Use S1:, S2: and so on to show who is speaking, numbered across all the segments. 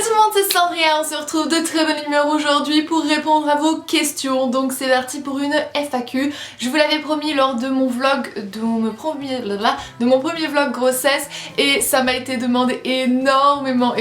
S1: Hello tout le monde, c'est Sandria, on se retrouve de très bonne humeur aujourd'hui pour répondre à vos questions. Donc c'est parti pour une FAQ. Je vous l'avais promis lors de mon vlog, de mon premier vlog grossesse, et ça m'a été demandé énormément.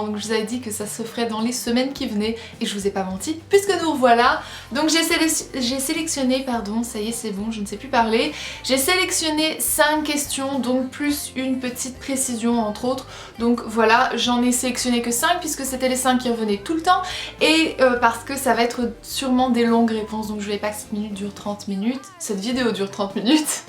S1: Donc je vous avais dit que ça se ferait dans les semaines qui venaient et je vous ai pas menti puisque nous revoilà. Donc j'ai sélectionné, pardon, ça y est c'est bon, je ne sais plus parler. J'ai sélectionné 5 questions, donc plus une petite précision entre autres. Donc voilà, j'en ai sélectionné que 5 puisque c'était les 5 qui revenaient tout le temps et parce que ça va être sûrement des longues réponses, donc je voulais pas que cette minute dure 30 minutes. Cette vidéo dure 30 minutes.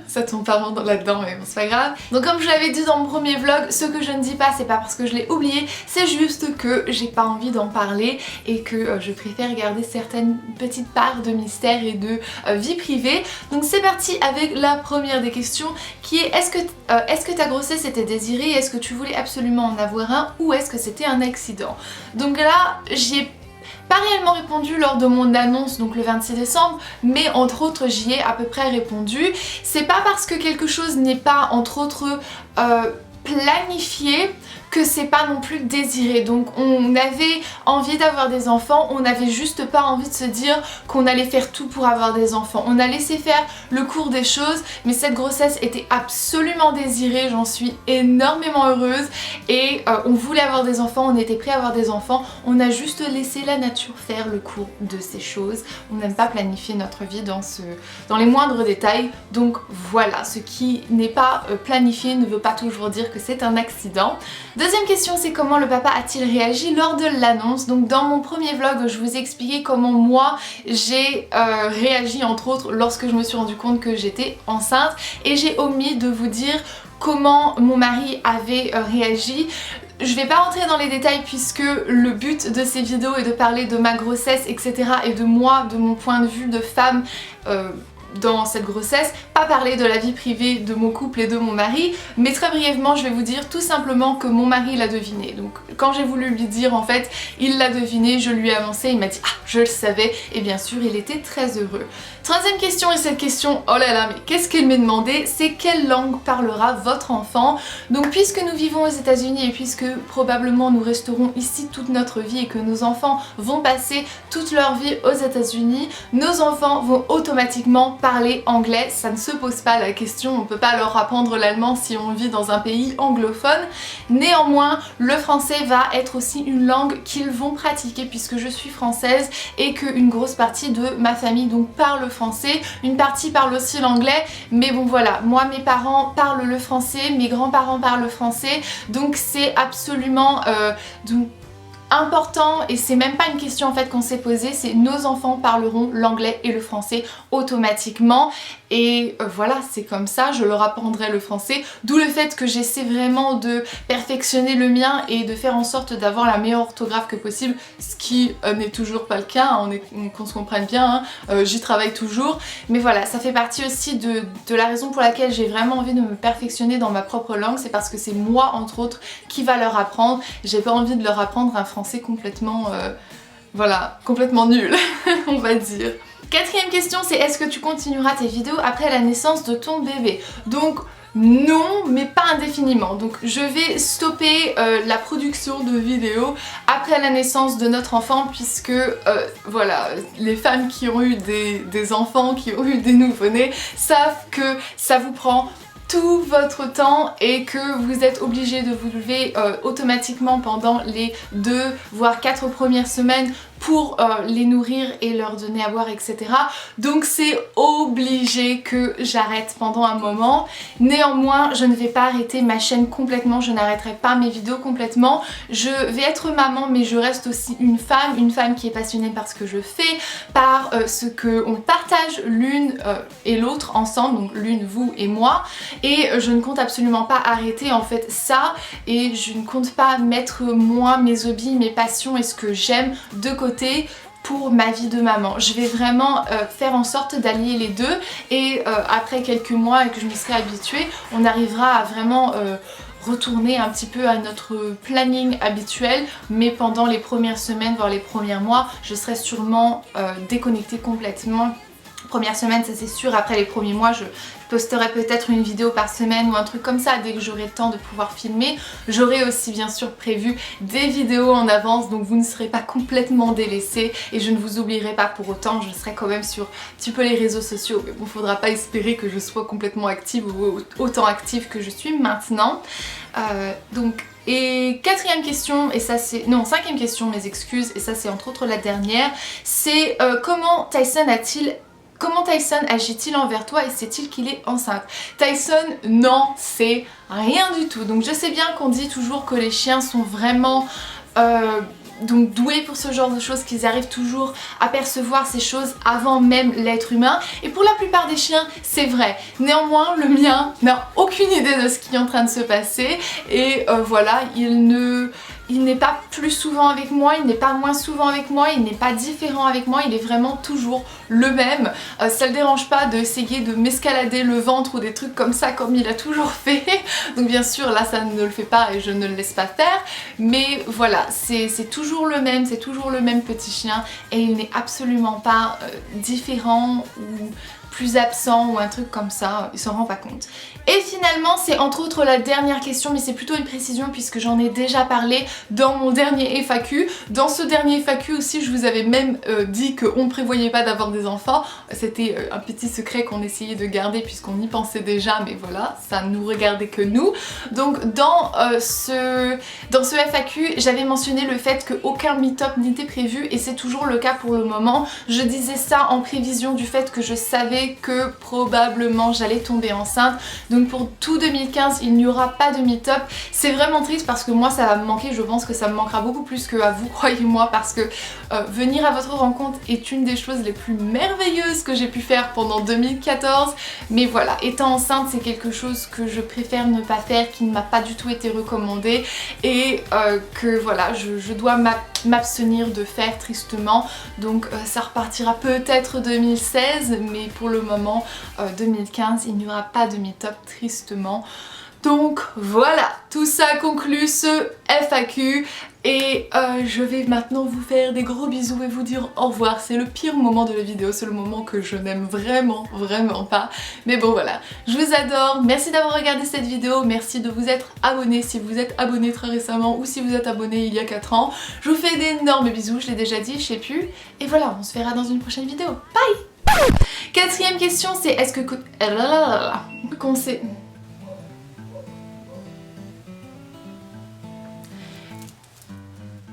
S1: Ça tombe pas vraiment là-dedans mais bon c'est pas grave. Donc comme je l'avais dit dans mon premier vlog, ce que je ne dis pas c'est pas parce que je l'ai oublié, c'est juste que j'ai pas envie d'en parler et que je préfère garder certaines petites parts de mystère et de vie privée. Donc c'est parti avec la première des questions qui est est-ce que ta grossesse était désirée, est-ce que tu voulais absolument en avoir un ou est-ce que c'était un accident? Donc là j'y ai pas réellement répondu lors de mon annonce, donc le 26 décembre, mais entre autres j'y ai à peu près répondu. C'est pas parce que quelque chose n'est pas entre autres planifié que c'est pas non plus désiré. Donc on avait envie d'avoir des enfants, on n'avait juste pas envie de se dire qu'on allait faire tout pour avoir des enfants. On a laissé faire le cours des choses, mais cette grossesse était absolument désirée, j'en suis énormément heureuse et on voulait avoir des enfants, on était prêt à avoir des enfants, on a juste laissé la nature faire le cours de ces choses. On n'aime pas planifier notre vie dans les moindres détails, donc voilà, ce qui n'est pas planifié ne veut pas toujours dire que c'est un accident. Deuxième question, c'est comment le papa a-t-il réagi lors de l'annonce? Donc dans mon premier vlog, je vous ai expliqué comment moi j'ai réagi entre autres lorsque je me suis rendu compte que j'étais enceinte et j'ai omis de vous dire comment mon mari avait réagi. Je vais pas rentrer dans les détails puisque le but de ces vidéos est de parler de ma grossesse etc. et de moi, de mon point de vue de femme dans cette grossesse, pas parler de la vie privée de mon couple et de mon mari, mais très brièvement je vais vous dire tout simplement que mon mari l'a deviné. Donc quand j'ai voulu lui dire en fait, il l'a deviné, je lui ai annoncé, il m'a dit ah je le savais et bien sûr il était très heureux. Troisième question, et cette question, oh là là mais qu'est-ce qu'elle m'est demandé, c'est quelle langue parlera votre enfant? Donc puisque nous vivons aux États-Unis et puisque probablement nous resterons ici toute notre vie et que nos enfants vont passer toute leur vie aux États-Unis, nos enfants vont automatiquement parler anglais, ça ne se pose pas la question, on peut pas leur apprendre l'allemand si on vit dans un pays anglophone. Néanmoins, le français va être aussi une langue qu'ils vont pratiquer puisque je suis française et qu'une grosse partie de ma famille donc parle français, une partie parle aussi l'anglais, mais bon voilà, moi mes parents parlent le français, mes grands-parents parlent le français, donc c'est absolument important et c'est même pas une question en fait qu'on s'est posée, c'est nos enfants parleront l'anglais et le français automatiquement et voilà c'est comme ça, je leur apprendrai le français, d'où le fait que j'essaie vraiment de perfectionner le mien et de faire en sorte d'avoir la meilleure orthographe que possible, ce qui n'est toujours pas le cas, hein, qu'on se comprenne bien, hein, j'y travaille toujours, mais voilà ça fait partie aussi de la raison pour laquelle j'ai vraiment envie de me perfectionner dans ma propre langue, c'est parce que c'est moi entre autres qui va leur apprendre, j'ai pas envie de leur apprendre un français complètement voilà, complètement nul on va dire. Quatrième question, c'est est-ce que tu continueras tes vidéos après la naissance de ton bébé? Donc non, mais pas indéfiniment. Donc je vais stopper la production de vidéos après la naissance de notre enfant puisque voilà, les femmes qui ont eu des enfants, qui ont eu des nouveau-nés savent que ça vous prend tout votre temps et que vous êtes obligé de vous lever automatiquement pendant les 2 voire 4 premières semaines pour les nourrir et leur donner à boire etc. Donc c'est obligé que j'arrête pendant un moment. Néanmoins je ne vais pas arrêter ma chaîne complètement, je n'arrêterai pas mes vidéos complètement. Je vais être maman mais je reste aussi une femme qui est passionnée par ce que je fais, par ce qu'on partage l'une et l'autre ensemble, donc l'une vous et moi, et je ne compte absolument pas arrêter en fait ça et je ne compte pas mettre moi mes hobbies, mes passions et ce que j'aime de côté pour ma vie de maman. Je vais vraiment faire en sorte d'allier les deux et après quelques mois et que je me serai habituée, on arrivera à vraiment retourner un petit peu à notre planning habituel, mais pendant les premières semaines voire les premiers mois je serai sûrement déconnectée complètement. Première semaine ça c'est sûr, après les premiers mois je posterai peut-être une vidéo par semaine ou un truc comme ça dès que j'aurai le temps de pouvoir filmer. J'aurai aussi bien sûr prévu des vidéos en avance, donc vous ne serez pas complètement délaissés et je ne vous oublierai pas pour autant. Je serai quand même sur un petit peu les réseaux sociaux, mais bon, faudra pas espérer que je sois complètement active ou autant active que je suis maintenant. Et quatrième question, et ça c'est... non, cinquième question, mes excuses, et ça c'est entre autres la dernière, c'est comment Tyson agit-il envers toi et sait-il qu'il est enceinte? Tyson n'en sait rien du tout. Donc je sais bien qu'on dit toujours que les chiens sont vraiment... donc doués pour ce genre de choses, qu'ils arrivent toujours à percevoir ces choses avant même l'être humain, et pour la plupart des chiens c'est vrai. Néanmoins le mien n'a aucune idée de ce qui est en train de se passer et voilà, il n'est pas plus souvent avec moi, il n'est pas moins souvent avec moi, il n'est pas différent avec moi, il est vraiment toujours le même. Ça le dérange pas d'essayer de m'escalader le ventre ou des trucs comme ça comme il a toujours fait. Donc bien sûr là ça ne le fait pas et je ne le laisse pas faire. Mais voilà, c'est toujours le même, c'est toujours le même petit chien et il n'est absolument pas différent ou plus absent ou un truc comme ça, il s'en rend pas compte. Et finalement c'est entre autres la dernière question, mais c'est plutôt une précision puisque j'en ai déjà parlé dans mon dernier FAQ. Dans ce dernier FAQ aussi je vous avais même dit qu'on ne prévoyait pas d'avoir des enfants. C'était un petit secret qu'on essayait de garder puisqu'on y pensait déjà, mais voilà, ça ne nous regardait que nous. Donc dans ce FAQ j'avais mentionné le fait qu'aucun meet-up n'était prévu et c'est toujours le cas pour le moment. Je disais ça en prévision du fait que je savais que probablement j'allais tomber enceinte. Donc pour tout 2015 il n'y aura pas de meet-up. C'est vraiment triste parce que moi ça va me manquer, je pense que ça me manquera beaucoup plus qu'à vous, croyez-moi, parce que venir à votre rencontre est une des choses les plus merveilleuses que j'ai pu faire pendant 2014. Mais voilà, étant enceinte c'est quelque chose que je préfère ne pas faire, qui ne m'a pas du tout été recommandé et que voilà, je dois m'abstenir de faire tristement. Donc ça repartira peut-être 2016, mais pour le moment 2015 il n'y aura pas de meet-up tristement. Donc voilà, tout ça conclut ce FAQ et je vais maintenant vous faire des gros bisous et vous dire au revoir. C'est le pire moment de la vidéo, c'est le moment que je n'aime vraiment pas, mais bon voilà, je vous adore, merci d'avoir regardé cette vidéo, merci de vous être abonné si vous êtes abonné très récemment ou si vous êtes abonné il y a 4 ans. Je vous fais d'énormes bisous, je l'ai déjà dit, je sais plus, et voilà, on se verra dans une prochaine vidéo, bye. Quatrième question, c'est est-ce que... qu'on sait...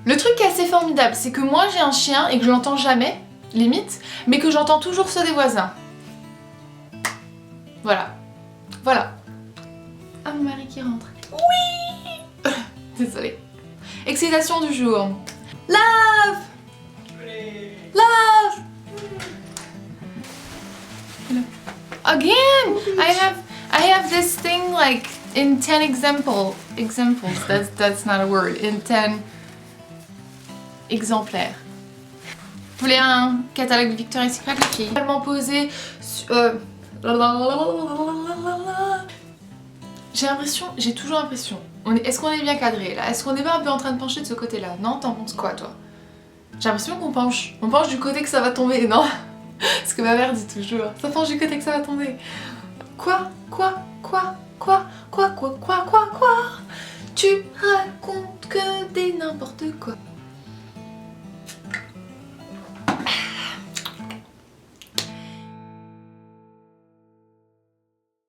S1: Le truc qui est assez formidable, c'est que moi j'ai un chien et que je l'entends jamais, limite, mais que j'entends toujours ceux des voisins. Voilà. Voilà. Ah, mon mari qui rentre. Oui. Désolée. Excitation du jour. Love. Love. Again, I have this thing like in 10 examples. That's not a word. In 10 exemplaires. Vous voulez un catalogue de Victoria's Secret, les filles? Tellement posé. J'ai l'impression, j'ai toujours l'impression. Est-ce qu'on est bien cadré là? Est-ce qu'on est pas un peu en train de pencher de ce côté-là? Non, t'en penses quoi toi? J'ai l'impression qu'on penche. On penche du côté que ça va tomber, non? Ce que ma mère dit toujours. Ça penche du côté que ça va tomber. Quoi? Tu racontes que des n'importe quoi.